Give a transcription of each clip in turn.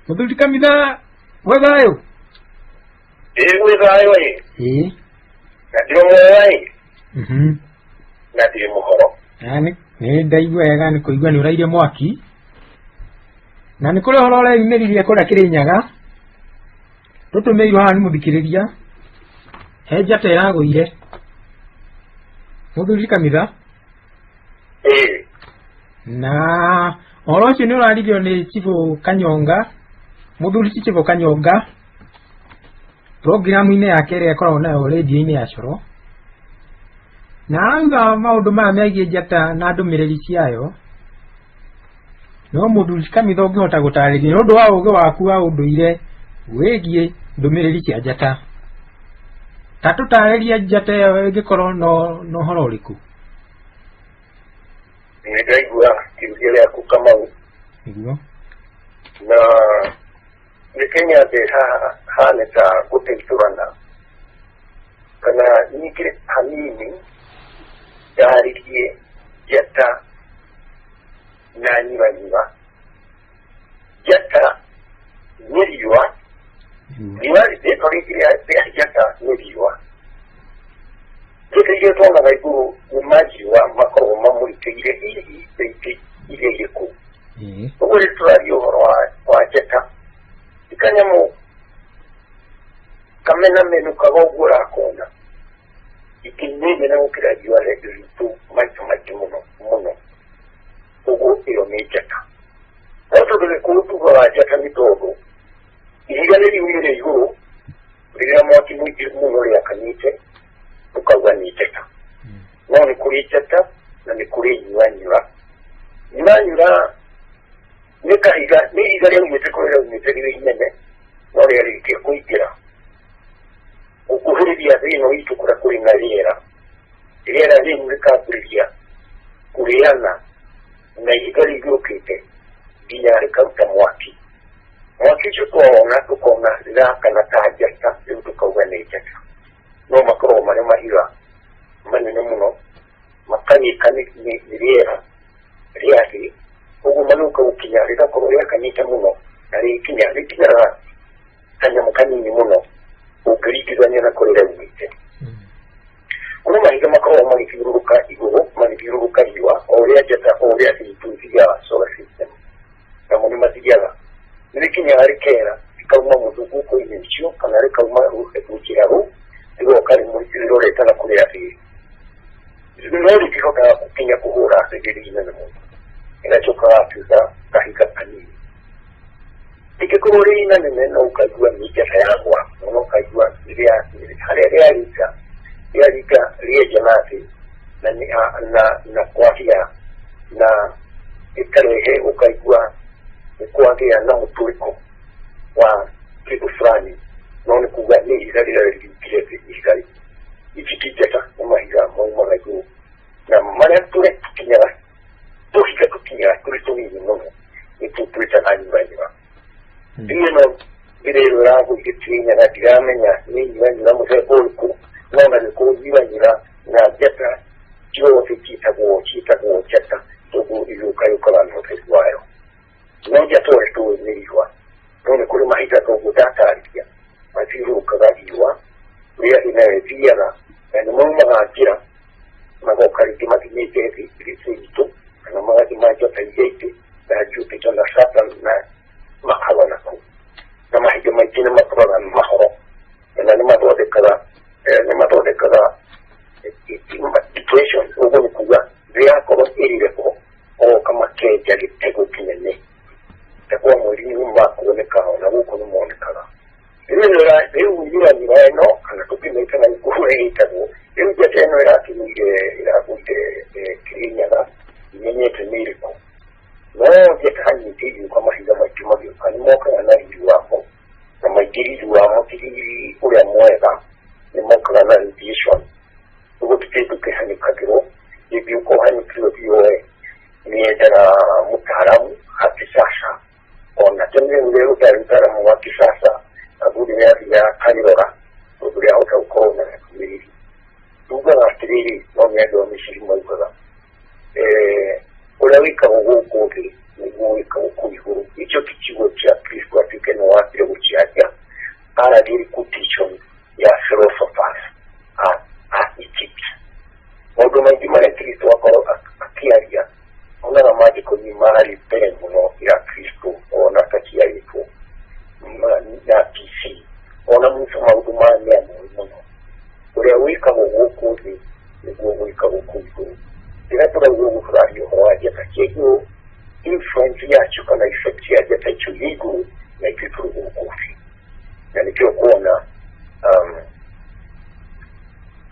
Muthuri Kamitha wethayo wethayo ndio mwai na ndio muhoro ni ndaigua wega ni kuigua ni uraire mwaki na ni kuri horo ore imeririe kura Kirinyaga tutumirwo haha ni muthikiriria he njata iraguire Muthuri Kamitha na horo ucio ni uraririo ni Chifu Kanyonga Muthuri Chifu Kanyonga programu-inĩ yake ĩrĩa ĩkoragwo nayo radio-inĩ ya Coro na arauga maũndũ maya megiĩ njata na ndũmĩrĩri ciayo no Muthuri Kamitha ũngĩhota gũtarĩria nĩ ũndũ wa ũũgĩ waku wa ũndũire wĩgiĩ ndũmĩrĩri cia njata ta tũtarĩria njata ĩyo ĩngĩkorwo na ũhoro ũrĩkũ. Nĩ ndaigua kiugo gĩaku Kamau nĩguo na nĩ Kenya ndĩ hana ta gũteithũrana kana ningĩ hanini ndaririe njata na nyivanyiva njata nĩ riũa riũa rĩtĩtwo rĩa njata nĩ riũa tũtĩgĩ twonaga igũrũ nĩ majiũa makoragwo mamũrĩkĩire hihi thĩinĩ iria irĩ kũu ũguo rĩ tũraria ũhoro wa njata ikanyamũ kamenamenukaga ũguo ũrakona ikinene gũkĩra riũa ritũ maita maingĩ mũno ũguo ĩyo nĩ njata no tondũ gĩkũyũ tugaga njata nĩ tondũ ihiga nĩ riumire igũrũ rĩrĩa mwaki mũingĩ mũno rĩakanĩte ũkauga nĩ njata no nĩ kũrĩ njata na nĩ kũrĩ nyuanyura nĩ kahiga nĩ ihiga rĩaumĩte kũrĩa rĩaumĩte rĩrĩ inene no rĩarĩkia kũingĩra ũkuhĩrĩria thĩ ĩno itũ kũrĩa kũrĩ na rĩera rĩu rĩkambĩrĩria kũrĩana na ihiga rĩigũrũkĩte nginya rĩkaruta mwaki ũcio twona tũkona rĩrakana ta njata rĩu tũkauga nĩ njata no makoragwo marĩ mahiga manene mũno makanyĩka nĩ rĩera rĩa thĩ ũguo manuka gũkinya rĩgakorwo rĩakanĩte mũno na rĩkinyaga kanyamũ kanini mũno ũngĩringithania na kũrĩa rĩaumĩte kũrĩ mahiga makoragwo magĩthiũrũrũka igũrũ magĩthiũrũrũka riũa o ũrĩa njata o ũrĩa thĩ ithiaga solar system namo nĩ mathiaga nĩ rĩkinyaga rĩkera rĩkauma mũthũngũko-inĩ ũcio kana rĩkauma rũkĩra rũu rĩgoka rĩroreta na kũrĩa thĩ no rĩtihotaga gũkinya kũhũra thĩ inene mũno ĩgacoka gatuĩka kahiga kanini rĩngĩkorwo rĩ inanene no ũkaigua nĩ njata yagwa no ũkaigua harĩa rĩarika rĩenja na thĩ na kwagĩa na ĩkarehe ũkaigua nĩ kwagĩa na mũtũrĩko wa kĩndũ fulani no nĩ kuga nĩ ihiga rĩrĩa rĩringire thĩ ihiga ici ti njata nĩ mahiga maumaga igũrũ na marĩa tũkinyaga tũrĩ tũnini mũno nĩ tũtwĩtaga nyuanyura rĩu ĩno rĩrĩrwo ĩragũire Kirinyaga ndiramenya nĩ nyuanyura mũthemba ũrĩkũ no na nĩkũrĩ nyuanyura na njata ciothe ciĩtagwo njata tondũ igũkayũkaga na ũtheri wayo no njata ũrĩa tũĩ nĩ riũa no nĩ kũrĩ mahiga tondũ ndatarĩria mathiũrũrũkaga riũa rĩrĩa rĩnayo ĩthiaga na nĩ maumaga njĩra magoka rĩngĩ mathiĩte thĩ itũ kana magathiĩ ma njata iria ingĩ na Jupiter na Saturn na makabana kũu na mahiga maingĩ nĩ makoragwo mahoro na nĩ mathondekaga equation ũguo nĩ kuga thĩ yakorwo ĩrire ko ogoka makenja gĩtego kĩnene takuwa mweri-inĩ makuonekaga ona gũkũ nĩ monekaga rĩu nyuanyura ĩno kana tũkĩmĩte na gũkũrĩa ĩtagwo rĩu njata ĩno ĩragũire Kirinyaga imenyete nĩ ĩrĩkũ no njata nyingĩ igĩũka mahiga maingĩ magĩũka nĩ mokaga na riri wamo na maingĩ riri wamo ti riri ũrĩa mwega nĩ mokaga na radiation ũguo tũkĩhanĩkagĩrwo hĩndĩ ũkũhanĩkĩrwo biũ nĩyendaga mũtaaramu wa kisasa ona tena ule mtaalamu wa kisasa agudi ya kalora ndio hauta ukona mimi tuga na strili no mendo mishirimo ikoza ulawika huko ni kuweka huko hicho kichigo cha Kristo erudition ya philosophers at Egypt. Maundu maingi maria Kristo akorwo akiaria onara maandiko ni marari mbere muno ya Kristo ona takiaritwo na BC ona mucho maundu maya ni amwe muno uria wikagwo guku thi niguo wikagwo kuu iguru. Rĩrĩa tũraigua gũbũraria ũhoro wa njata cia igũrũ, influence yacio kana effect ya njata icio cia igũrũ na ithuĩ tũrĩ gũkũ thĩ. Na nĩkĩo kuona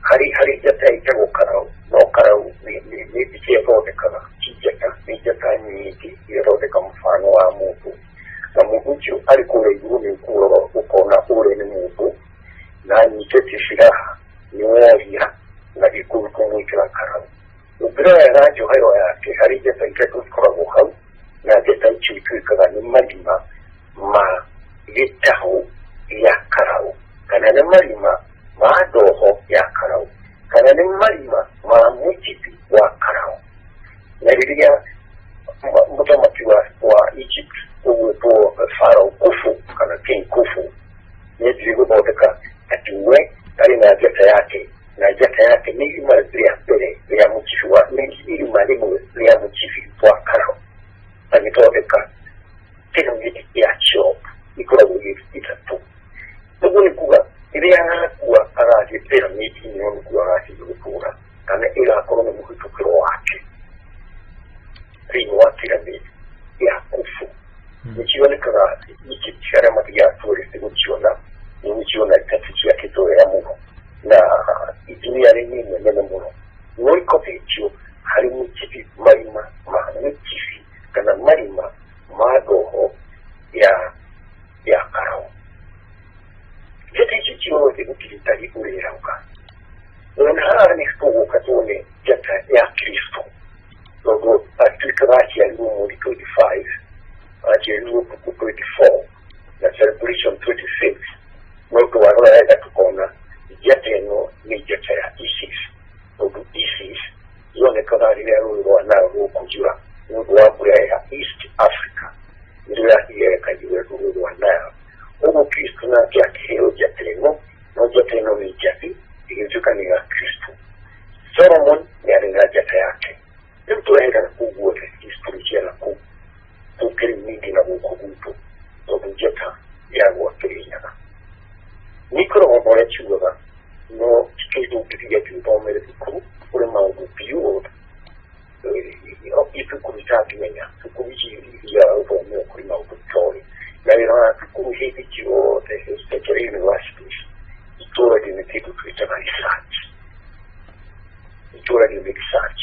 hari njata ĩtagwo karau, no karau nĩ ĩthondekaga ti njata, nĩ njata nyingĩ ĩthondeka mũfano wa mũndũ, na mũndũ ũcio arĩ kũrĩa igũrũ nĩ ũkũrora ũkona ũrĩa nĩ mũndũ na anyitĩte ciraha nĩ woria na gĩkũyũ kũmwĩkĩra karau. Ũngĩrora njohero yake harĩ njata ithatũ cikoragwo hau, na njata icio ituĩkaga nĩ marima ma gĩtahu gĩa karau, kana nĩ marima ma ndoho ya karau, kana nĩ marima ma mũcibi wa karau. Na rĩrĩa mũthamaki wa Egypt ũgwĩtwo Pharaoh Khufu kana King Khufu nĩendirie gũthondeka atuwe arĩ na njata yake, na njata yake nĩ irima rĩa mbere rĩa mũcibi wa irima rĩmwe rĩa mũcibi wa karau, agĩthondeka pyramid ya Cheops ikoragwo ithatũ. Ũguo nĩ kuga rĩrĩa arakua agathiĩ pyramid nĩyo nĩ kuga agathiĩ gũtũũra kana ĩgakorwo nĩ mũhĩtũkĩro wake thĩinĩ wa pyramid ya Khufu. Nĩcionekaga Egypt arĩa mathiaga tourist gũciona nĩgũciona itatu ciakĩtwo wega mũno na itumia rĩnini nene mũno. No ikobe icio harĩ mũcibi marima ma mũcibi kana marima ma ndoho ya karau. Njata icio ciothe gũtirĩ igũrũ ĩrauga. Ona haha nĩ tũgũka tuone njata ya Kristo, tondũ atuĩkaga aciarirwo mweri 25, aciarirwo 24 na celebration 26. No twarora wega tukona njata ĩno nĩ njata ya Isis, tondũ Isis yonekaga rĩrĩa rũĩ rwa Nile rũkũnjũra nĩ ũndũ wa mbura ya East Africa nĩrĩo yathiĩrĩkagia rũĩ rwa Nile. Ũguo Kristo nake akĩheo njata ĩno, no njata ĩno nĩ njathi ĩgĩtuĩka nĩ ya Kristo. Solomon nĩ arĩ na njata yake. Rĩu tũrehera kũu guothe history cia nakũu tũkĩrĩ ningĩ na gũkũ gwitũ, tondũ njata ya gwakĩrĩnyaga nĩ ikoragwo na ũrĩa ciugaga, no tikĩthũkĩria twĩthomere thukuru kũrĩ maũndũ biũ ithukuru itangĩmenya. Thukuru ici iria ũthomera kũrĩ maũndũ tũtoĩ, na wĩra wa thukuru hĩndĩ ciothe especially universities itũũra rĩu nĩ kĩndũ twĩtaga research. Itũũra rĩu nĩ research.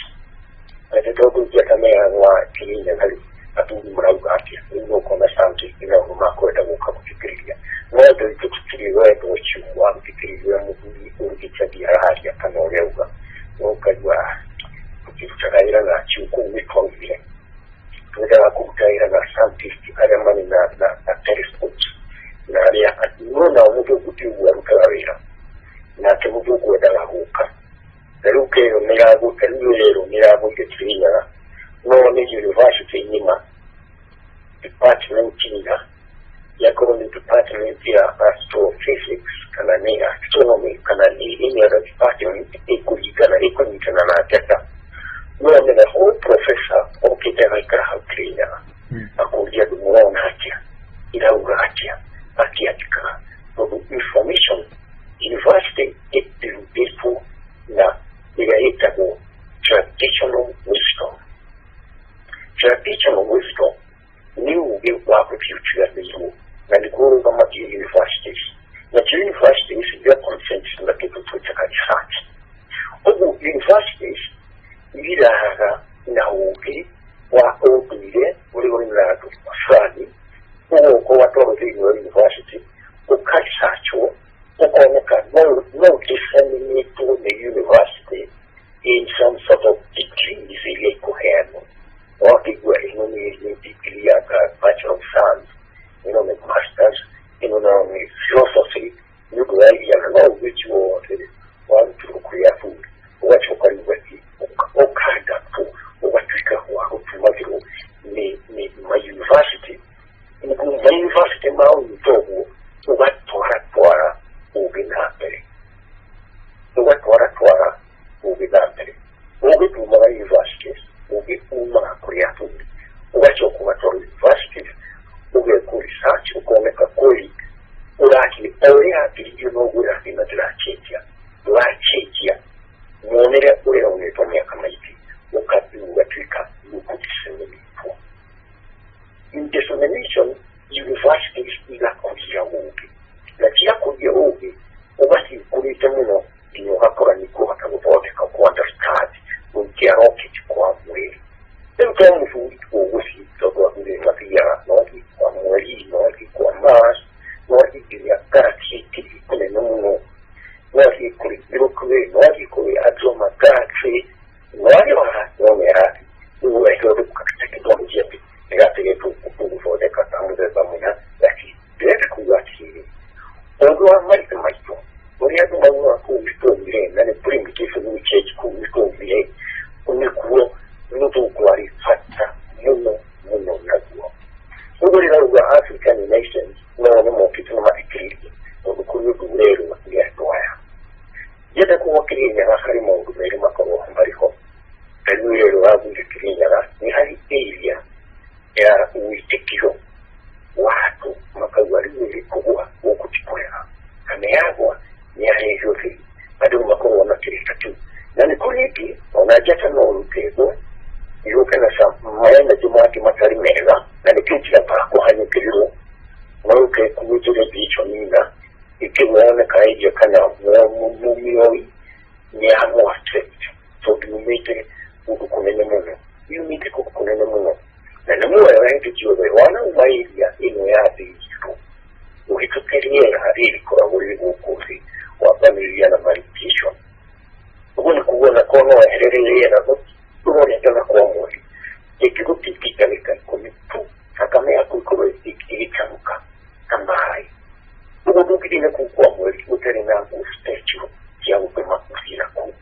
Na tondũ njata meagwa kĩrĩnyaga rĩ athuri marauga atĩa, rĩu no ũkona scientist nao makwenda gũka gũthikĩrĩria. No andũ aitũ tũtirĩ wendo ũcio wa gũthikĩrĩria mũthuri ũrigitani araria kana ũrĩa auga, no ũkaigua tũkĩrutaga wĩra na acio kũu nĩ twaugire. Twendaga kũruta wĩra na scientist arĩa marĩ na telescopes na arĩa no nao mũthũngũ ti ũguo arutaga wĩra, nake mũthũngũ endaga gũka. Na rĩu kĩrĩo nĩ ĩragũire Kĩrĩnyaga, no nĩ university ng'ima department ina yakorwo nĩ department ya astrophysics kana nĩ astronomy kana nĩ other department ĩkũnyitana na njata. No nĩ whole professor okĩte agaikara hau Kĩrĩnyaga akũria andũ mũrona atĩa, irauga atĩa, akĩandĩkaga, tondũ information university ĩtirutĩtwo na ĩrĩa ĩtagwo traditional wisdom. Traditional wisdom nĩ ũgĩ wa gũtuĩkanĩirwo na nĩguo rũgamagia universities. Na universities iria consent na kĩndũ twĩtaga research. Ũguo universities iraga na ũgĩ wa ũndũire ũrĩa ũrĩ na andũ fulani, ũgoka watwarwo thĩinĩ wa university ũkaresearchwo ũkoneka no disseminatwo nĩ university in some sort of degrees iria ikũheanwo. Wakĩigua ĩno nĩ degree ya Bachelor of Science, ĩno nĩ masters, ĩno nao nĩ research ukoneka kweli uraki oya kiryo no guraki na trakechia trakechia monere ure unetomia kama hivi wakati ugatwika ukutisemipo in dissemination universities ila kujia ugi na chia kujia ugi ubasi kulita muno ino hakora niko hakagobote kwa understand ukia rocket kwa mwili ndio mfundi kwa usi toka ule mapia noti kwa mwili noti kwa Mars noti ya galaxy kile nono noti kule Milky noti kule Andromeda galaxy noti wa nomera uwe kwa teknolojia ya kufuata kama pamoja lakini ndio kuwatili ndio maito Oria tumaua kuliko vile na ni primitive ni chechi kuliko vile unikuwa nutu kwari fata muno naguo ugori na uga African nations no mo kitu matikiri ukuru gurero ya toya yada kuwa Kenya na hari mo gurero makoro ambariko kanuyero abu Kenya ni hari area ya uitikiro watu makawari ni kuwa ukuchikwera ameagwa ya hivi bado makoro wanakirika tu na ni kuliki wanajata na urukego yuko na maana jumati matari meza na nikichira pa kwa hanyo kiriro waruke kuwitire bicho nina ikiwana kaije kana mumiyoi ni amo attract so dumete ukukunene muno yumite kukunene muno na namuwa ya wangu jiwe wana umailia ino ya bicho ukitukeria hariri kwa wuli ukuzi wa familia na meditation ubone kuona kono wa herere na ubone tena kwa mwili ikikuti kikalika kumitu akamea kukuru ikichamuka kambai ubone kidina kwa mwili uteri na statue ya upema kusira ku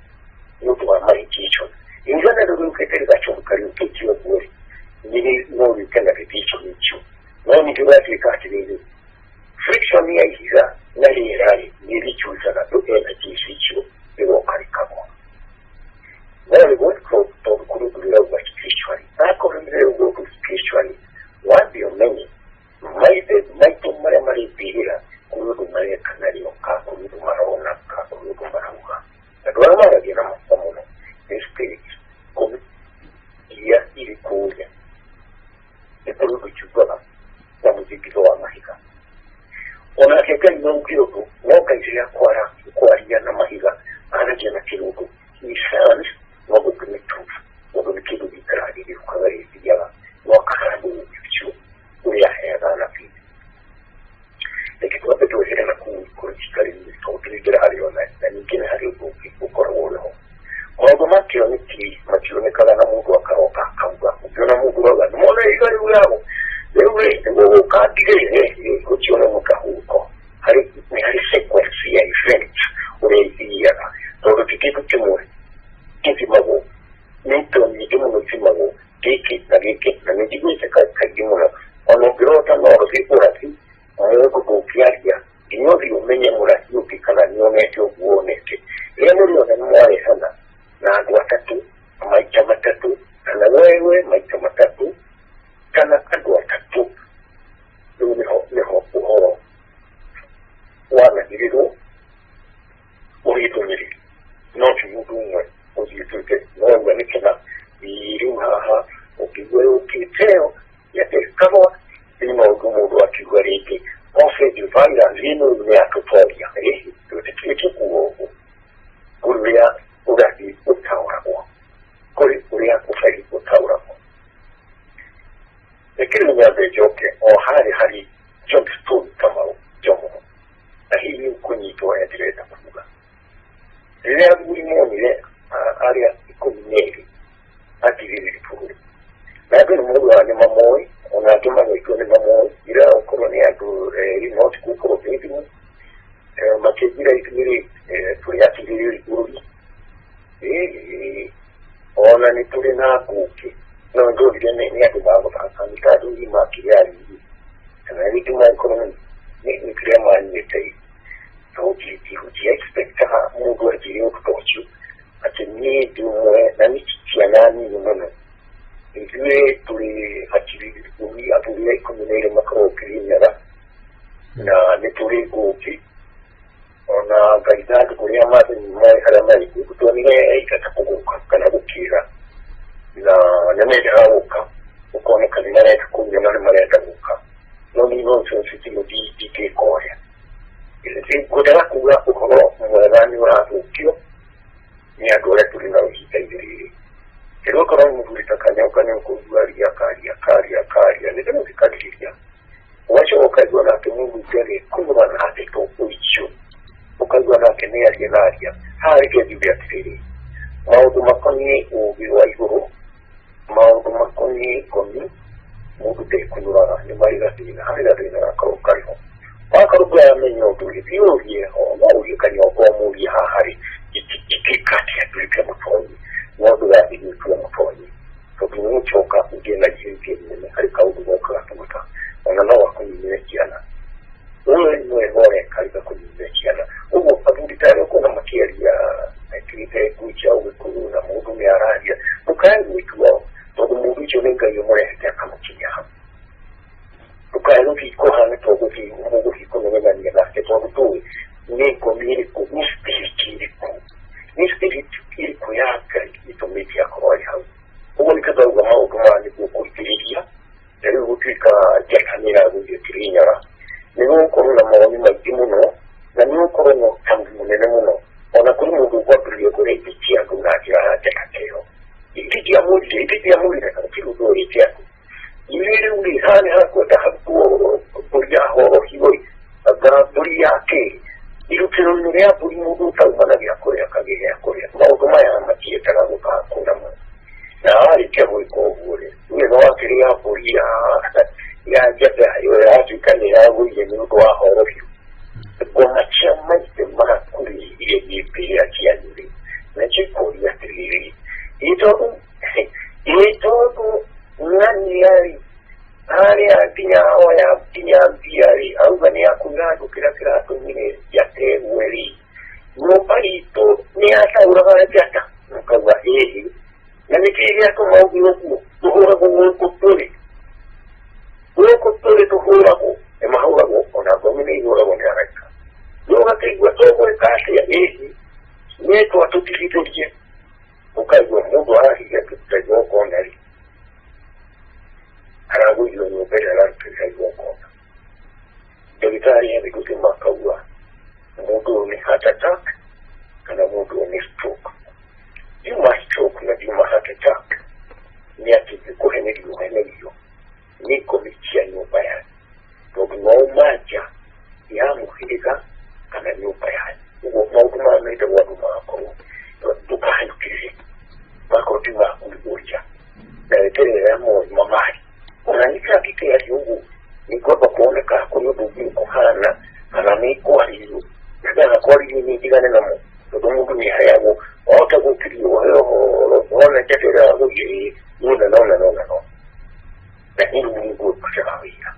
yutu wa meditation ingana ndio ukiteri gachomuka yukiwa mwili nini no yukenda meditation nicho no ni kiwati katili friction ya hiza nali rai nilichuza na to energy sicho ndio karikamo wale wote kwa kurudula wa spiritually ako ndio kwa spiritually wapi umeni maito mara bila kurudula kanali kwa kurudula ka kurudula marauka ndio mara gina masomo na spirit kwa ya ili kuja ndio kuchukua na muziki wa mahika ona keka ino kidogo woka njia kwa na mahiga anaje na kidogo ni sounds wabo kumitu wabo kidogo bikradi di kawari dijala wakarabu bicho uya hera na pili lakini wapo tu hera ku chikali ni totally gradi ona na nikina hari ku korolo wabo makio niki machilo kala na mungu akaoka kauga ukiona mungu baba mbona igari uyabo ewe ngo katige kuchiona mukahuko hari sequence ya events ureia todo kitu kimwe kimago nito ni kimo kimago kiki na nijibise kajimuna ono grota no rifurati ayo kukiaria inyozi umenye murasi ukikana nione uoneke yeye ndio mwale sana na watatu maisha matatu na wewe maisha matatu kana kadwa tatu niho uho wana dirido urido niri nochi mudumwe ujituke nowe nikina iruha ukigwe ukiteo yatekamo lima ugumudu akigwariki ofe divaya lino yakutoria tutetuke kuogo kuria uradi utaurako kuria kufari utaurako lakini nyabe joke o hari jump story kama jomo na hii kunitoa ya direta kuga ile mwini ile area ikumnyeri akivili puru na kwa mungu wa nyama moi unatuma kwa nyama moi ila koloni ya remote kuko vipi makejira ikimiri tuyakivili puru ona ni tuli na kuki no ndio vile ni hapo baba kanisa ndio makijari na vitu mwa economy ni krema ni so ji expect ha mungu ajiri kutochu atini dumwe na michiya nani nono ndiwe tuli akiri kuri abule komunere makro kirina kuri guki ona gaita kuri amate mai haramai kutonile ikatakuguka kana gukira na nyamede hauka ukone kalinare kukunja na mareta guka noni nonso sitimo di che koya il godara kuga ukoro mwani wa ukio ni adore tulina uhita idiri kero koro mvulita kanya kuzuaria karia ndio zikadiria wacho okazwa na Mungu tele kuwa na hato uicho ukazwa na kenya yenaria hari ke bibiatiri maudu makoni ubiwa iguru maudu makoni koni mudu te kunura ni mariga tina hari da ko kariho akaruga amenyo tuli biyo ho maudu kanyo ko muri hari ikikati atulike mutoni maudu ya bibi kwa mutoni to bimuchoka kugenda jinsi nyene hari kaudu kwa kumuta onanawa kunyimekiana uwe hore katika kunyimekiana ubu abunditaro kuna makiaria akite kucha uwe na mudu ya radia ukai wikuwa to mudu cholenga yomore hata kama kinya ukai ruki ko hana to guki mudu ko ngena ni na ke to tu ni komiri ko ni ko ya kai ito metia ko ai ha uwe ni kada uga mau kuma ni ko kuiria dari ukika jakanira kirinyara niwo korona mawoni magimuno na niwo korona tangumunene muno ona kuri mudu kwa buriyo kore itia kunatira jakatero itia muri na kiru do itia yiri uri hani hako tahabu buriya ho hiboi aga buriya ke irutiro nurea buri mudu tangana ya kore maudu maya matie tarago ka kuna mu na ari kemo ikobure ni no akiriya buriya ya jada ya tukane ya wuye ni ko wa horofi ko machama de makuri ile ipi ya kiani na chiko ya tiri ito nani yari ari apinya oya pinya biari au bani akungado kila kumine ya teweri no parito ni ata uraga jata nkawa hili na nikiria ko maugi woku ukutole tuhurago emahuago ona gomine ihurago ndareka yoga kigwa togo kasi ya ehi neto atutikitoje ukaigwa mudu hali ya kutajo kondari arago yo no pera la kutajo konda daktari ya bikutima kawa mudu ni heart attack kana mudu ni stroke you must stroke na you must heart attack ni atiko henelio niko mikia nyumba yake ndio maja ya muhirika kana nyumba yake ugo maudu na ita wadu mako tukahukiri bako tiwa kulibuja na tena ya mamari unanika kike ya yungu niko kuona ka kuno dubi kohana kana niko aliyo ndio kwa hiyo ni digane na mo ndio mungu ni hayago ota kukiri wao ona tetera huyi no lakini mungu kushawia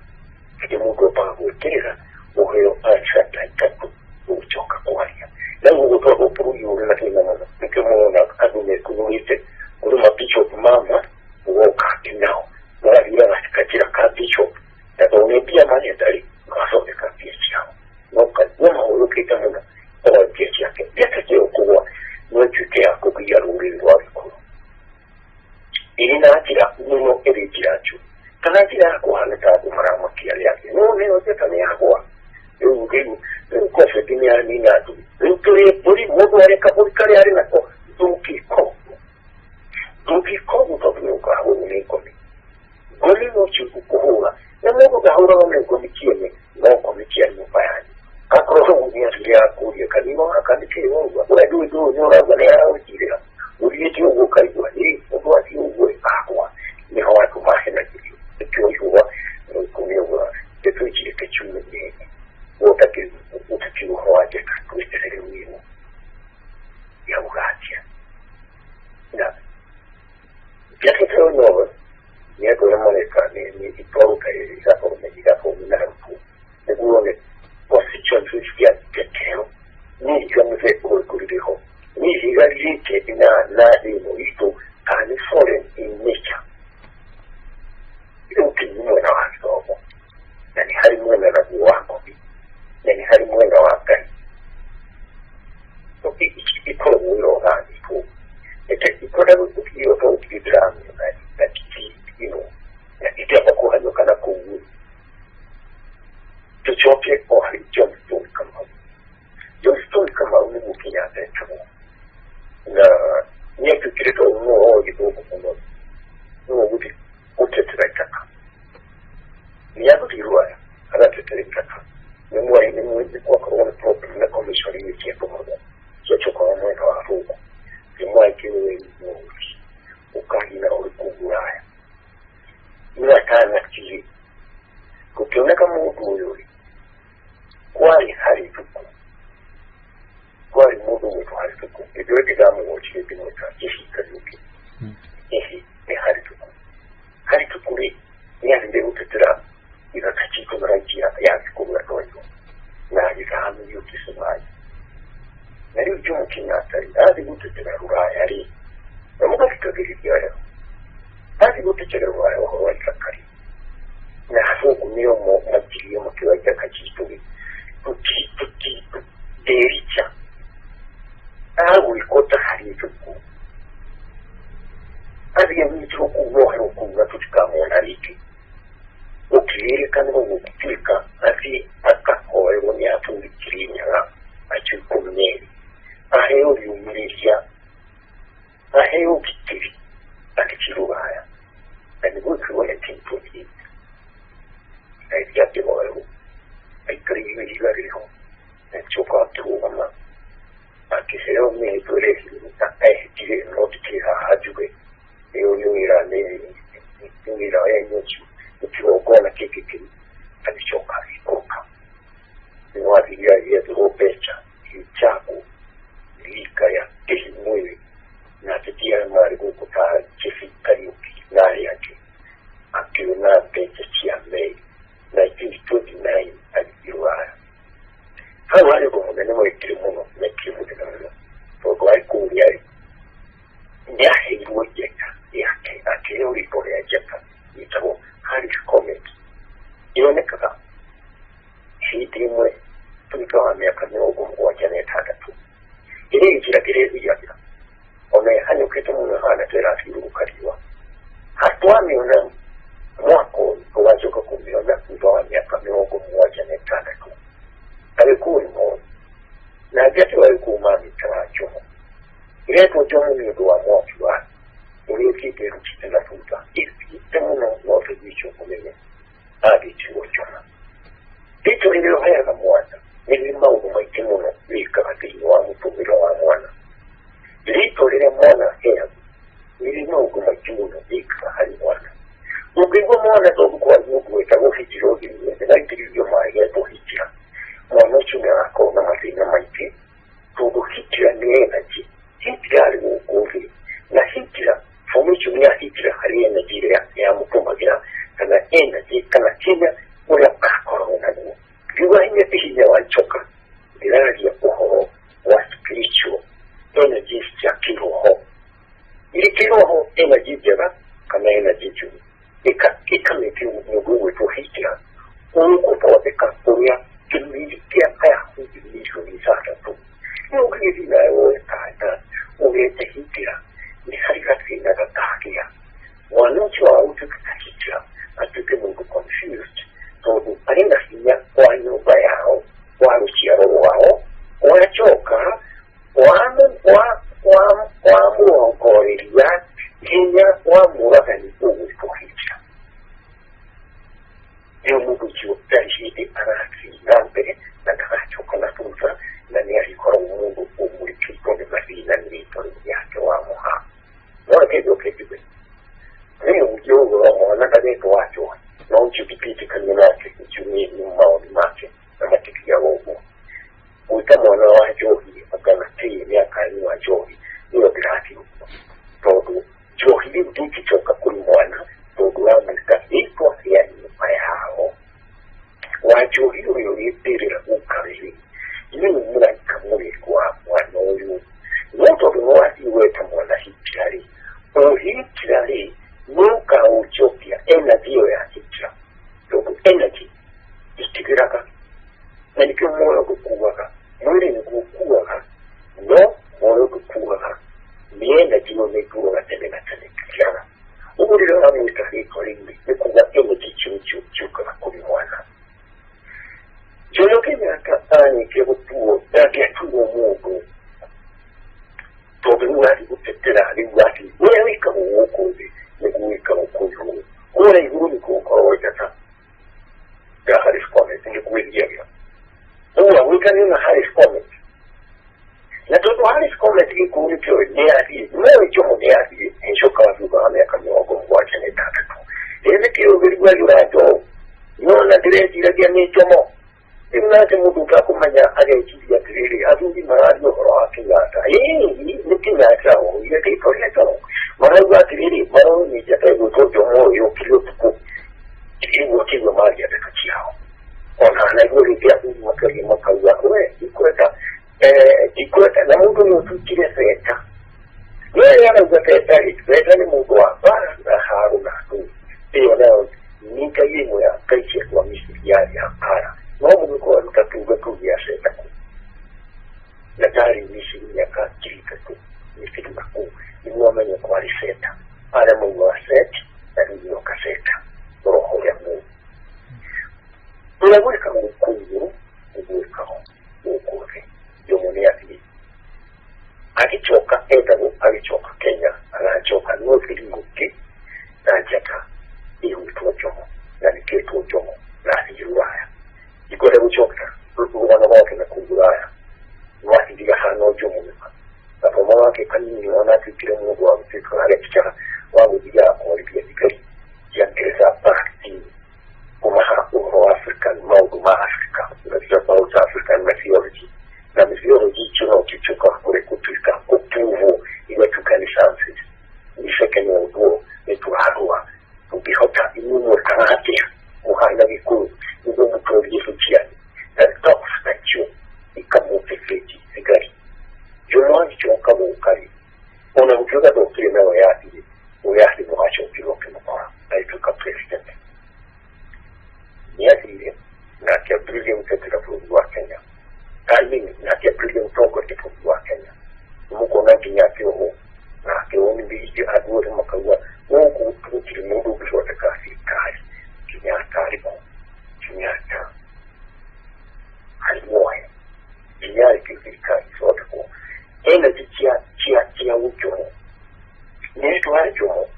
kile mungu pango tena uhoyo acha taikatu uchoka kwalia na mungu kwa upuru na tena na kama na adune kunuite kuna picho mama uoka kinao na bila katika kapicho na done pia mali ndali kasote kapicho no kama uokita muna kwa kiasi yake pia kile kwa nwechuke yako kwa ruri wako inatira muno eritiracho kanatira ko halata kumara kiali yake no tani yako ngeni ko fetini ya nina tu nitore pori modo ale kapori kale ale nako duki ko to ko hawo ni ko goli no chiku kuhura na modo ga haura no ko mikiene no ko mikiene bayani akoro ni ya kuri kanimo akandike wo wa do no ra bale ya ukira uri ti wo kai wa ni ko ati wo akwa ni hawa ko mahena kiyo yuwa kumiwa tetuji kechume ni utakiwa hawaje kuistere wino ya ugatia na pia kitoro novo ni ko moleka ni iporoka ya ko medica ko na mfu ne position ya keteo ni kama vile kuliho ni higali ke na ndio ito kan foreign in nature ukimwona wako yani hali mwana na wako yani tuchoke kwa Johnston kama ni mukinya tatu na nyetu kireto no gidogo kuno no guti utetreka ni yako dirua ala tetreka ni mwezi kwa corona problem na commission ni kipo moja sio kwa mwaka wa huko ni mwaka ni ukali na ulikuguraya ni atana kili kukiona kama mtu yule kwani hali tuko kwani mtu mtu hali tuko ndio kidamu wote ndio tajishi kazuki ni hali tuko ni ande utetera ila tachiko maraji ya kubwa kwa na ikahamu yote semaji na hiyo jumu kinatari hadi utetera ruraya ali na mga kitabiria hadi utetera ruraya wa sakari na hapo niyo mo majilio mkiwaita kachituri tuti dericha au ikota hali tuku hadi ya mtu kuwa kuna tutikamo na riki ukiri kana ukifika ati akakoe ni atundi kirinya achukumye aheo yumirisha aheo kitiri akichirubaya and go through a temple ai jati moyo ai karibu hivi home na choka tu kama akisema mimi tole ai kile not kila hajue leo irane ila yenyewe ukiogona kiki alichoka ikoka ni wapi ya tuopecha ichaku likaya mwili na titia mari kukuta chifika yuki nari yake akiona pecha chiamei 1929 alijiwaya hawa wale kwa mwenye mwekilimuno mekilimuno kwa ikuli yari nyahe iwojeka yake akileo ripore ya jeka itabo hari comment ionekaka hitimwe tulikawa miaka mirongo mmoja na tatu ile ikiragerezi yake one hanyo kitu mwana tera kirukaliwa hatwamiona mwako kuwachoka kumiona kutoa miaka mirongo mmoja na tatu alikuwa mmoja na jetu alikuwa mitacho ile tojomo ni doa mwako ile kitu kitenda futa ili tena mwako jicho kumenya hadi chuo chana hicho ndio haya kama mwana ni mambo maitimuno likati wa mtumira wa mwana lito lile mwana hea ni mambo maitimuno likati mwana ukiwa mwana tobu kwa Mungu wetagohijiro ni ndio maana yapo hijira mwana chunga yako na mazina maiti tobu hijira ni energy hijira ni nguvu na hijira fomicho ni hijira hali energy ya mtumagira kana energy kana kenya moya kakorona ni kiwa inyetisha wachoka bilali ya uhoro wa spiritual energy ya kiroho ili kiroho energy jeba kama energy juu ikameti mungu wetu hijira mungu tawabeka kuria kimilikia haya kujilisho ni sasa tu mungu hivi na wewe kaita ulete hijira ni harikati na katakia wananchi wa utukita hijira atuke mungu confused so alina hinya kwa nyumba yao waruchia roho wao wanachoka wamuongorelia hinya wamuragani mungu hijira ndio mungu juu tajidi anaki nambe na kanachoka na tunza na ni alikora mungu umuliki kone mazina nito yake wa muha mwana kebe ni ujogo wa mwana kadeto wacho na uchipipiti kanyanake uchumi ni maoni make na matiki ya wogo uita mwana wa johi akana tii miaka ni wa johi niwa bilati todo johi ni mtuki choka kuli mwana todo wa mwana iko ya nyuma yao wajo hiyo yipirira ukabiri ni mwana kamuri kwa mwana uyu moto mwasi weta mwana hijari hijari nuka uchopia energy ya hijra dogo energy istigiraka na nikiwa moyo kukuwaka mwili ni kukuwaka no moyo kukuwaka ni energy wamekuwa tena kijana umuliro wa mwita hiko lingi ni kuwa energy chuka kubimwana Kenyatta aanyiike butuwo yagetuwa omuntu tobewaali gutettera aliwaati weyawika muwokozi neguwika mukuyu kuwola igulu nikuwojata ya Harris Comet ndikuweliyaga uwa wikanyo na Harris Comet na toto Harris Comet ikuwulikyo neyali mwewe kyomu neyali enshoka wazuka amyaka mirongo mugwanja n'etaatatu ebitiro birigwayulato yona direetiraga n'ekyomo Imagine muduka kumanya agakiriya kirere azundi maradio ro Kenyatta ni Kenyatta o yake koleto maradio kirere maro ni jata goto mo yo kilo tuko iwo kiwa mali ya takachao ona na goli pia mwakali makaza we ikweta na mungu ni utukire seta yeye yana ni mungu wa bara haruna tu hiyo leo ni kayimo ya kaiche kwa misiyari ya para Nomu kwa mtatuga kuya seta ku. Natari misiri ya kakirika ku. Misiri maku. Iwa mwenye kwa seta. Ara mungu wa seta. Na niyo kaseta. Roho ya mungu. Unaweka mkungu. Uweka mkungu. Yomoni ya hii. Akichoka Edamu. Akichoka Kenya. Anachoka Northern Nguki. Na jaka. Iyo mtuwa jomo. Na niketu jomo. Na hiruaya. Ikore buchoka rukubana wake na kuguraya wati diga hano jomuka apomo wake kanini wana tikire mungu wa mtiko alekicha wangu diga kwa diga ya kesa party kuma hapo African maudu ma Africa na South African mythology na mythology chuno kichuka kule kutuka kutuvu ile tukanisansi ni second world war etu harua ubihota imumo kanate muhanda vikuu ndio mprojeto chiani na top statue ikamufefeti sigari jomani choka bukari ona mjuga dokire na wayati mwacho piloke mwa aituka president niati na kia brilliant katika wa Kenya kali na kia brilliant katika wa Kenya muko na kinyati ho na kioni biji adwo makawa mungu tukiri mungu bishote kasi kali kinyata alipo Kenyatta alimoya inyari kifika isote ko ena chia ujomo netu ajomo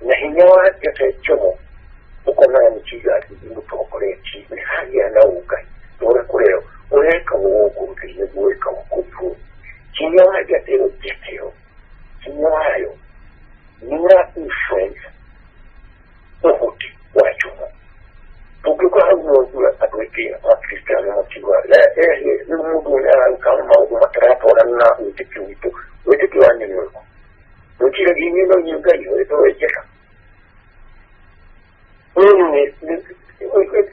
na hinyawa yate jomo uko na mchiga atibuto okole chi ni hali anauka dora kuleo oleka woko kile weka mkufu kinyawa yate jeteo kinyawa yo nura influence ohuti wajomo Tukikuwa hauwa atweke Kristiano matiwa la mungu na kama umatarapo na wetiki wani mwako wetiki gini nyugai wetowejeka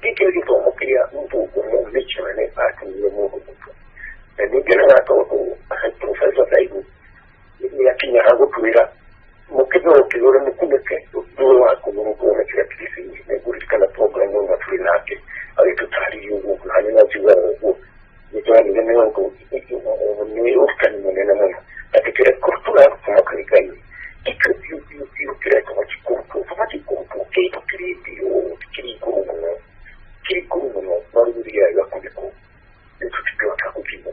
kike kitomo kia mtu kumumbichi wane pati niyo mungu mtu na nikena na toto professor saibu ya kinya hangu tuwira mukido ukilore mukumeke uwa wako mungu wamekila kilisi negurikana programu nga tulinake alitutari yugu hanina ziwa ugu nitwani gane wangu ni ufkani mwenena mwana atikire kurtura kumakanikani ikiyo kire kama chikumpu keito kiri kurumu maruriya yakuliko nitukipiwa takukimu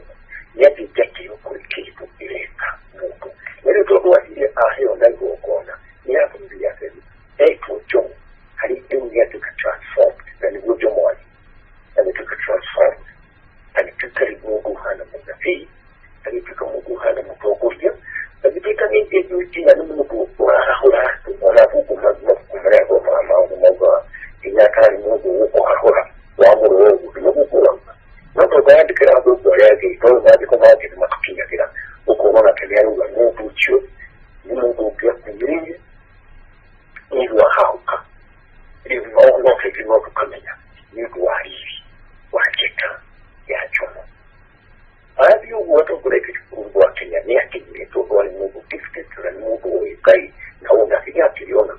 yati jaki yukuri keito ireka mungu nere tohuwa hiye aheo nangu okona niyaku mbili semu eito jomu hari emu yatu ka transform na ni ujomu wali na ni tuka transform na ni tuka mungu hana mzafi na ni tuka mungu hana mtogoria na ni tuka nite juti na mungu wahahura wanafuku kumrego mama inyakari mungu uko hahura wamuru wewu mungu kuwamba Nato bayadi kira hapo kwa yake ito bayadi kwa maji ni matukinya kira uko wana keleru wa mungu chio ni mungu pia kumiringi ni wahauka ni waongoke kimo kukamenya ni wahiri wacheka ya chomo baadhi ya watu kuleke mungu wa Kenya ni yake ni togo ni mungu gifted na mungu ikai na unafika kiliona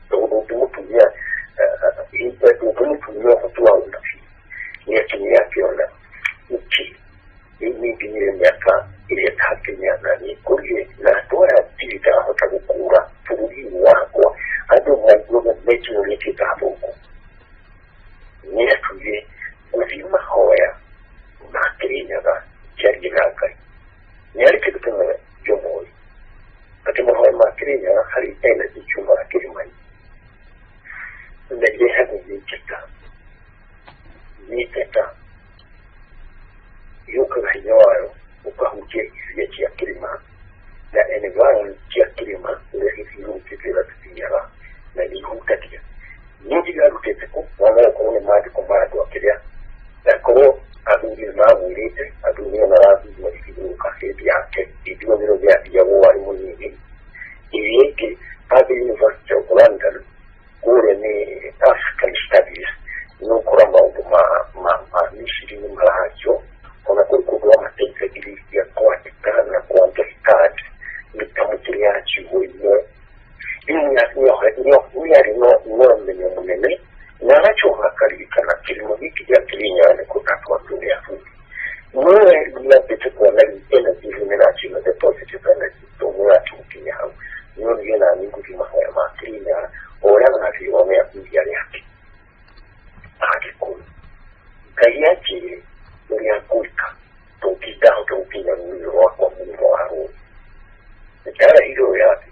mungu tumutumia hii tumutumia watu wa unafika ni yake ona uchi ini binire miaka ile Kenya na ni kulie na toa tita hata kukura turudi wako hadi mwanzo mechi ulete hapo ni tulie uzima hoya kila tukinyala na ni hutakia nyingi ga rutete ko wana ko ne mati ko mara to kiria da ko adu ni ma wulite adu ni na rabi mo dikidu ka se biake idio ni ya ya wari mo ni yeke adu University of London kore ni African Studies no kuramba ma nishiri ni mrajo ona kwa mateka ili ya kwa kitana kwa start ni tamutia chiwe no menye nacho hakarikana kilimo hiki ya kilinya kutatua dunia fupi mwe bila pete kwa nani energy energy na positive energy to mwa tukinya hao nyo yana ningu kimahaya makilinya ora na kiwa ya kuja yake akikulu kayachi ya kuika to kidao to kinya mwili wako mwili wako nikara hilo yake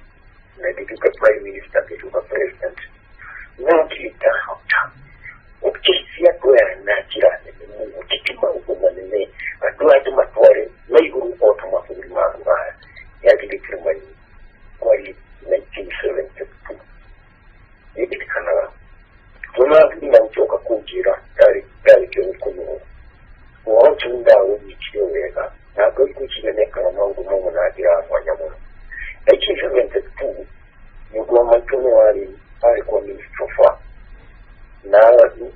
na dikuka prime minister dikuka president nokita hota ukisia kwa na jirani ukitima ukumane adua tu matware maiguru oto mafuri manga ya dikirmani kwa 1972 ikikana kuna bila kutoka kujira tari kwa watu ndao nikiweka na kwa kuchile kama mambo na ajira wanyama 1972 yuko mtume wali alikuwa Minister of na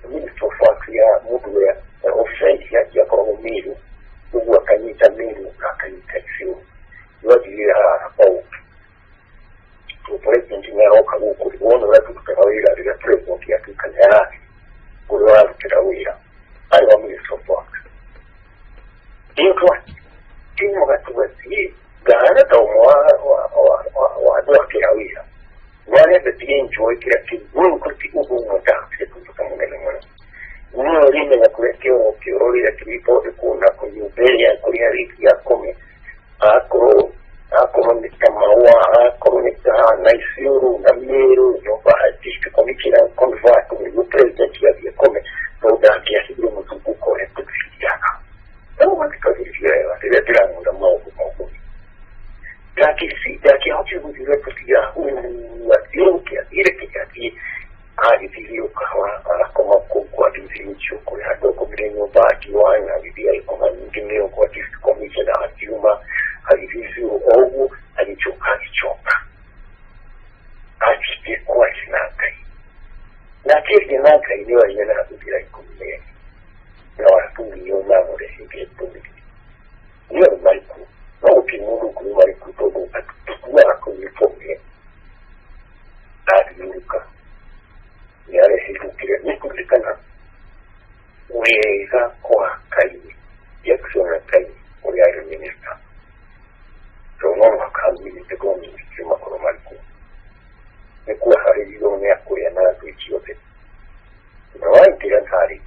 Minister of ya mudu ya ofisi ya kwa miru ndio akanyita miru akanyita sio yote ya au president ngaroka huko kuona watu kutawira ile president ya kikanya kwa kutawira alikuwa Minister of hiyo kwa timu watu wasi gana wa kutawira wale betie enjoy kila kitu kuti ubunga kutoka mwenyewe mwenyewe lime na kuwekea kiori ya kilipo kuna kunyubelia kulia riki ya kome ako ni kamawa ako ni na isiuru na miru yoba district committee na convert ni president ya kome ndio kia hiyo mzunguko ya kufikia ndio wakati hiyo ile bila muda mauko lakini hapo ndio kufikia wakirukia ile kikati hadi kama kwa division kwa hado kwa mrenyo baki wana bibi kama nyingine kwa district commission na Juma alivyo ogu alichoka kwa sinakai na kile naka ile yana bila kumbe na watu ndio mambo ya kitu ndio maliku na ukimundu kwa maliku todo atakuwa kulipoke adiruka yale hikukile nikulikana wega kwa kai Jackson kai kwa minister so mwa kamili tego ministry makoro maliku nikuwa hariyo ne akoya na kuichiote na waitira tari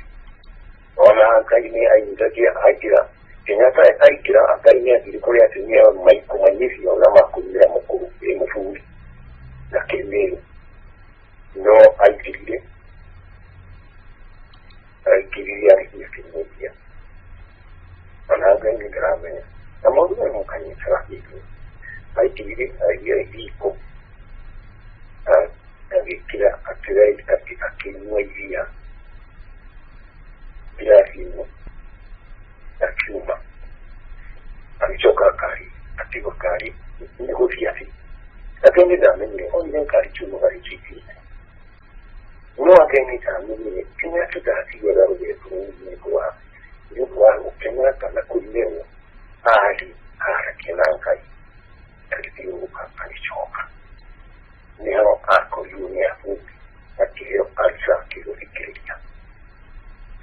ona kai ni aindakia akira Kenyatta aikira akaimia ilikuwa yatumia maiko manyifi ya ulama kulia mkuru mfuri na kemeo no aikirire ya anagangi grame na mambo ya mkanyisa hivi aikirire aiyiko akira akinywa hivi bila himo akiuma alichoka kari atiwa kari negociati lakini dhamini onye kari chumo kari chiki no akeni dhamini kenya tutatiwa la roje kungi kwa yuko kenya kana kuleo ali ara kinankai alipiuka alichoka neo ako yunia fupi akio alsa kilo fikiria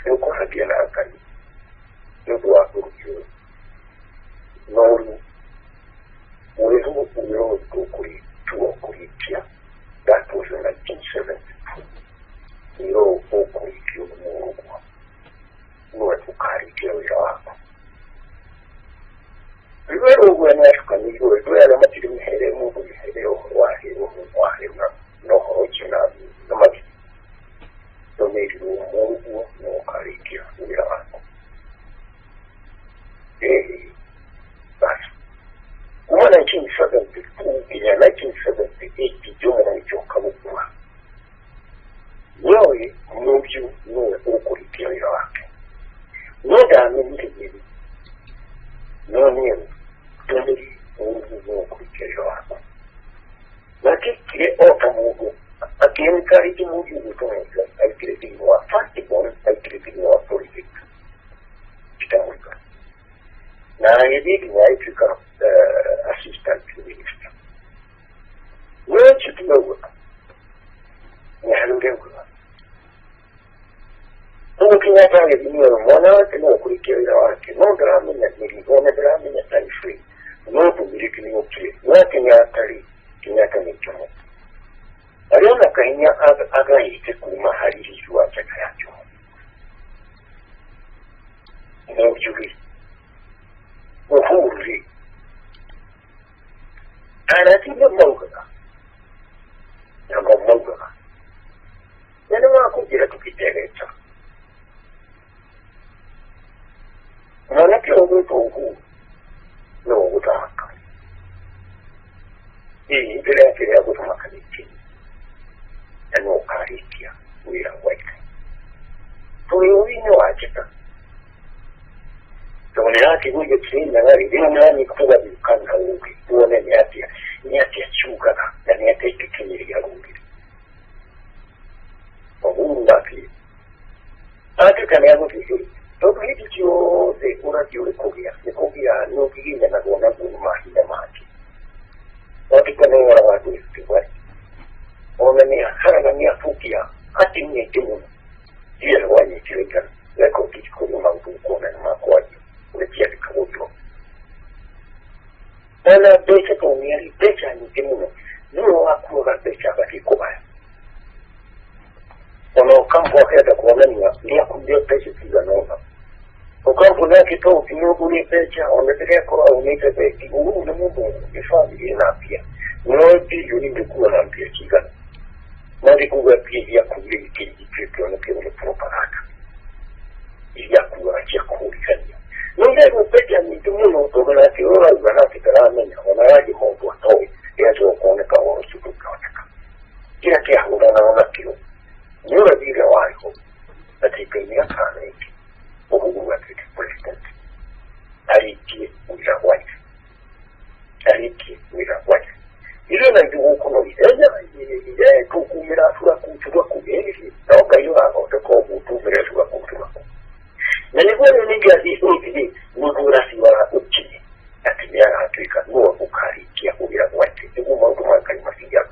yuko hadia na akani yuko wako noru uwezo uyo kukuri tuo kuritia that was in 1972 ndio ukuri kio mungu ndio tukari kio ya wako Riwero uwena shukaniyo riwero matiri mihere mungu mihere wahe no hoji na mati domeri mungu no karikia ya wako basi. Kwa 1972 ila 1978 Jomo ndamenyereye none turi ubu kurikira wako nakikire otamugo akienkari tumuji utonga aikiretiwa fastibon aikiretiwa politics kitamuka na yedi waifika assistant minister wewe tunawo nyahangenga ukiwa pale dunia mwana tena kurikira wake no drama na nilivona drama na taifa no kumiliki ni okay wote ni hatari kinyaka ni chomo aliona kainya aga ite kuma hali jua chaka yacho no juri uhuri anatiba mauga na mauga yana kugira tukitereta manake ogutungu no utaka hii ndio ya kutumakaniki ano karikia wira weka tuliwino wacheka tone yake huyo tena gari ndio nani kutoka dukani huko tuone ni atia chuka na ni atia kikinyi ya huko ogu ndaki ati kana yako kisi todo hiki kio de kuna kio kogia no kiginga na kuona kuna mahina maji watu kana watu kwa omeni hana ni afukia ati ni timu dia wani kireka leko kiko mambo kuna na makwaji uletia kikojo ana becha tomiari becha ni timu no akura becha bakikubaya ono kampo hata kuona ni akumbia becha kizanona ukampo na kito kinoguri becha oneteka kwa unite beki uru na mungu ifanye na pia no ndio ndikuwa na pia kigana nari kuwa pia ya kubiliki kitu na kile propaganda ya kuwa cha kulikania ndio becha ni tumuno tobana kiora bana kitarana na wanaji mambo atoi yacho kuoneka wao sukuka kila kia hudana kilo nyura bila wao katika miaka mingi uhuru wa president aliki wira white ile na ndio kuna ile kukumira sura kuchukua kubeli na kayo hapo kwa kutumira sura kuchukua na ni kwa nini gazi hivi mudura si wala uchini atimia Afrika ngo ukarikia wira white ndio mambo makali masija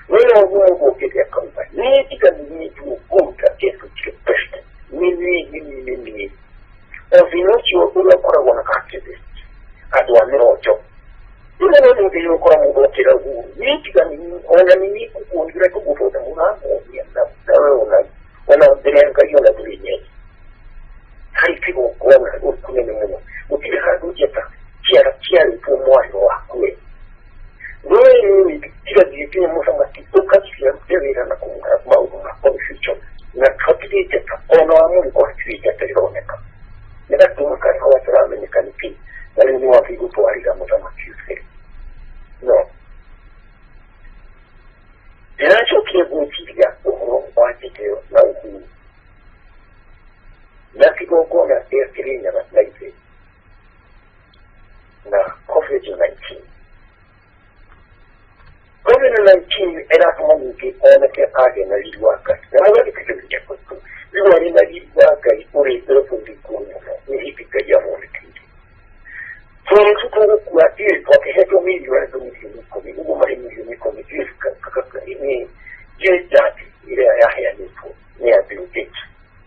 wewe ngo ukitia kamba ni tika ni kukuta kitu cha president ni ovinochi wakula kwa wanakati adwamiro ocho ile ndio kwa mungu kila huu nitika ni ona nini kukuondira kukutoa mungu na wewe una ndio kayo na dunia haiko kuona ukune ni mungu ukija kujeta kia ipo mwana wako wewe kila jitu mmoja mtitoka kia mtevira na kumka maungu na confusion na kotite ona mungu kwa kitu kitaoneka nenda tumka kwa salama ni kaniki bali ni wapigo kwa aliga mtama kiusi no inacho kiebutia kwa kitio na ukuu na kigogo na kirina na laifi na COVID-19 era kama mkiona kiaje na liwaka na wale kitu cha kwetu liwali na liwaka ipure ndio kuna ni hivi kaja mwonekani kwa kwa hiyo kwa hiyo mimi ndio kwa hiyo mali milioni kwa kaka ni je dati ile ya nipo ni ability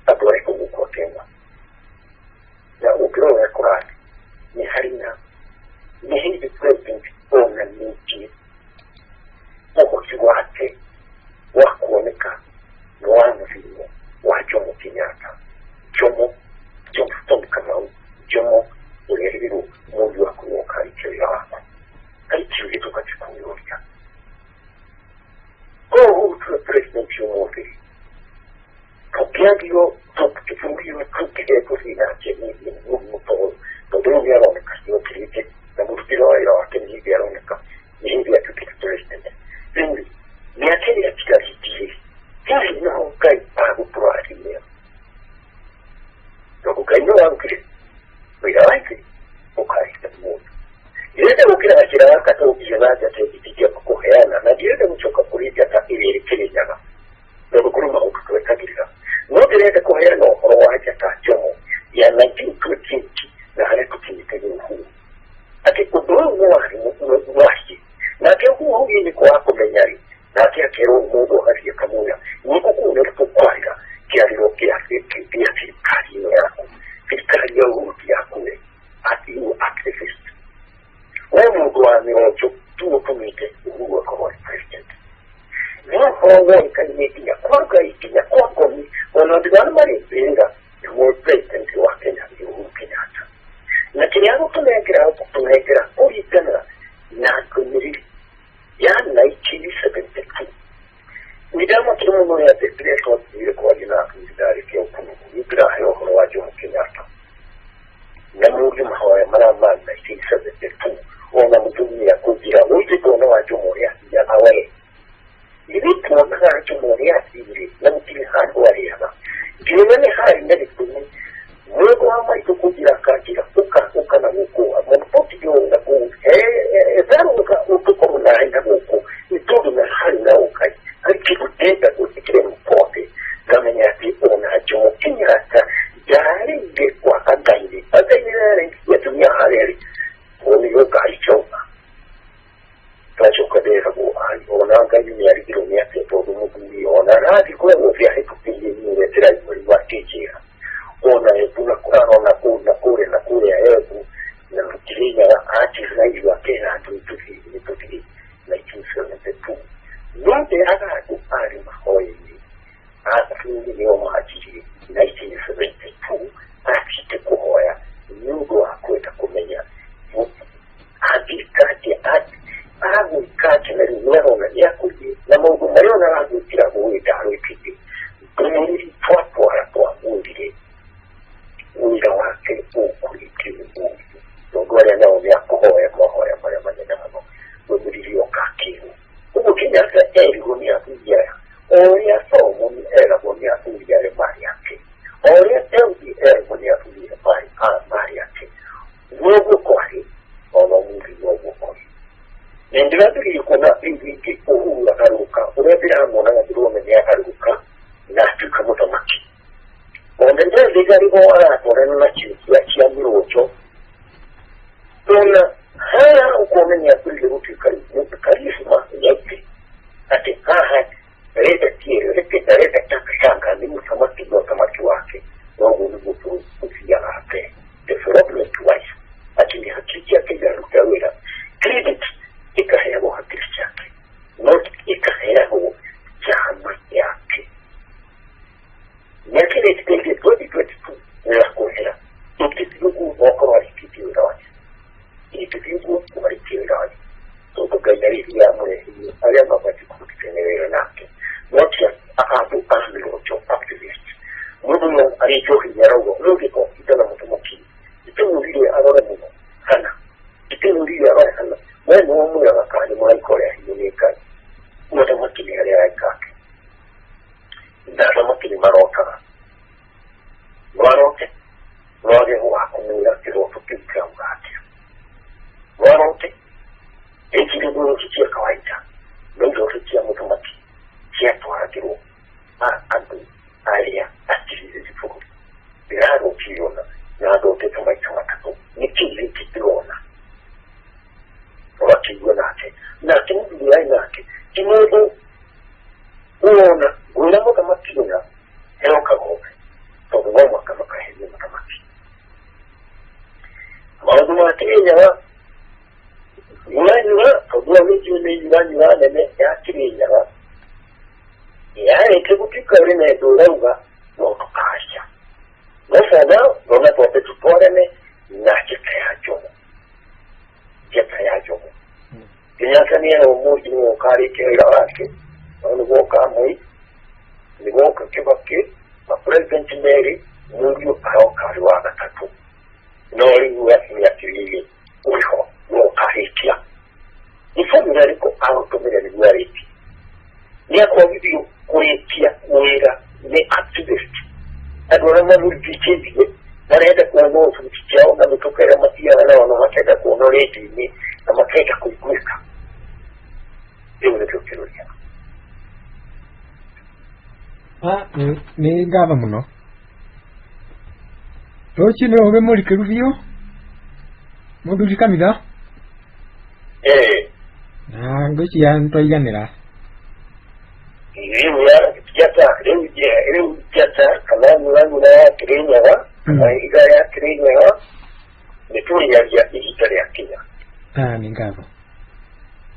atore kwa Kenya na ukroa kwa ni harina ni hivi president ona nchi wake wa kuoneka mwana vile wa Jomo Kenyatta Jomo kama Jomo uleriru mungu wa kuoka icho ya wako aicho yetu ya 1920 na hali kutimika huu ati kudoa mwari mwari na ke huu ni kwa kumenyari na ke kero mungu hali ya kamuya niko kuna kukwanga kialiro kiasi pia serikali yako serikali ya huru yako ati activist mungu wa miocho tu kumite huu kwa president na ikanimetia kwako ni wanadhani mali zinga ni president wa Kenya ni Uhuru Kenyatta na kiliangu tunekera ulitana na kumiri ya 1972 midama kirumu ya tekreso kwa jina kudari kwa kunu nitra hayo kwa Jomo Kenyatta na mungu mahawaya mara 1972 ona mtumia kujira uji kwa wa Jomo ya hawaye ili tuona Jomo ya siri na mtili hadi wa riaba jione hali ndani kuni mwego ama ikukugira kakira uka na uko amopoti yo na ku zaro uko na uko itodo na hali na ukai akikutenda kutikire mpote kama nyati ona Jomo Kenyatta jari de kwa againi ya dunia hali oni yo kaichoma tacho kadera go ai ona ngani ya rigiro ni ate todo mundi ona radi kwa vya hikupindi ni tira wa tijira ona ebuna kuna na kule ya ebu na mtiria ati zaidi wa Kenya tutuki na 1972 yote hata kupari mahoi ati ni wa majiri 1972 ati kuhoya nyugo akwenda kumenya ati kati na leo na yakuji na mungu mayona rangu tira kuita harikiti kumuri kwa undire uira wake ukulitiwe ngore nao ya kuhoya mara manena mano kumuri kakiru ubu Kenyatta gunia kujia oya somo ni era gunia kujia mari yake oya teudi gunia kujia mari yake wewe kwani ona mungu kwani nendira tuli kuna ingi uhuru akaruka urebira mona ngadirume ya akaruka na tukamuta maki onende ligari go ara torena na chitu ya chiamirocho tona haya ukomenya kuli utikali karisma yake ati aha reta tiere reta takashanga ni msamaki do samaki wake wangu ni mtu kufikia hapo development wise ati ni hakiki yake ya rutawira credit ikahewa hakiki yake not ikahewa chama yake nyakile tupenge 2022 na kuhela tukifungu wako walikipiwa rawani tukifungu walikipiwa rawani tukagaiari ya mwe haya mabati kutengeneza nake not ya akabu ambirocho activist mungu alichoki yarawo mungu kitana mtumaki itu ndio arora mungu sana itu ndio arora sana wewe mungu ya wakani mwa Korea hiyo mtamaki ni hali yake ndio mtamaki maroka warote wale wakumula kilo tukika ngati warote eti ndio kitu kawaida ndio kitu ya mtamaki kia toa kilo andu alia atilize fuko biraro kiona na dote kama chama ni kile kiona wakiwa nake na kimu ya nake kimodo uona unamo kama kiona hero kako to ngoma kama kahizi kama maudu wa Kenya unajua kwa miji ni nene ya Kenya ya ikikutika ile dola wa kasha nasema ndio pote tupone na kitayacho Kenyatta ni umoja wa kari kila wake ndio kama ni woka kibaki na president Mary mungu kari wa tatu nori wa kilili uko wokahikia ifanye liko automira ni wariti ni kwa video kuitia uira ni activist adora na mbichibi baada kwa ngofu kichao na mtokera matia na wanataka kuonoleti ni na makeka kuikuika hiyo ndio kitu ni ngava muno Rochi no oge muri kiruvio. Muthuri Kamitha. Na ngoci ya ntwaiganira. Riu ya jata kana murangura ya Kirinyaga, na igara ya Kirinyaga, nituri ya ihitari ya Kenya. Ni ngabo.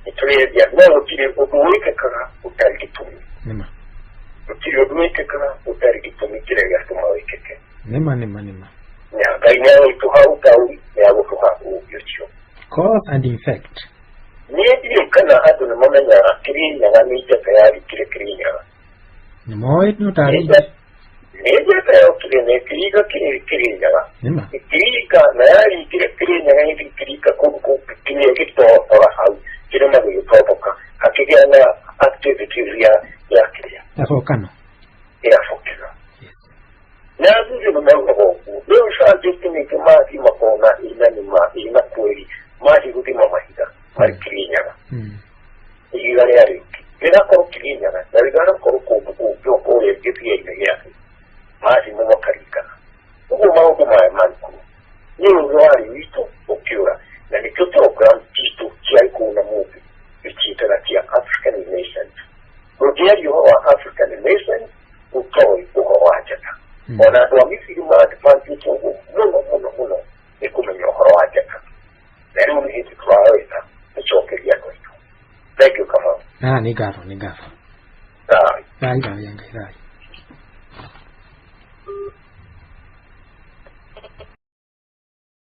Nituri ya no kiri obuweke kana utari gitumi. Nema. Kiri obuweke kana utari gitumi kire ya tumawekeke. Nema. Ya gaina ituhau tawi ya gutuhau yocho. Cause and effect. Niye kana adu na mamanya Kirinyaga ni jata ya Kirinyaga. Nimoy no tari. Niye tayo Kirinyaga Kirinyaga. Nema. Kirinyaga na yari Kirinyaga ni Kirinyaga kuku kinyekito orahau. Kile mago yotoka. Hakika na activities ya Kirinyaga. Afokano. Ya fokana. Na ndio mambo. Leo sasa ni kama makona ina kweli. Maji kutima mahida. Kirinyaga. Igara yari. Ina kwa Kirinyaga. Ndigana kwa kuku pole kipi yake. Maji mwa karika. Huko mambo manku. Ni wali wito ukiwa. Na ni toto grand kitu kia kuna movie. Ichita na kia African Nation. Rogeri wa African Nation utoi uhoajata. Ona ndo misi ma advantage huko. Muno. Ekumenya uhoajata. Lero ni hizi klaaweza. Nichoke yako hiyo. Thank you kama. Ni gafo. Sawa. Bye.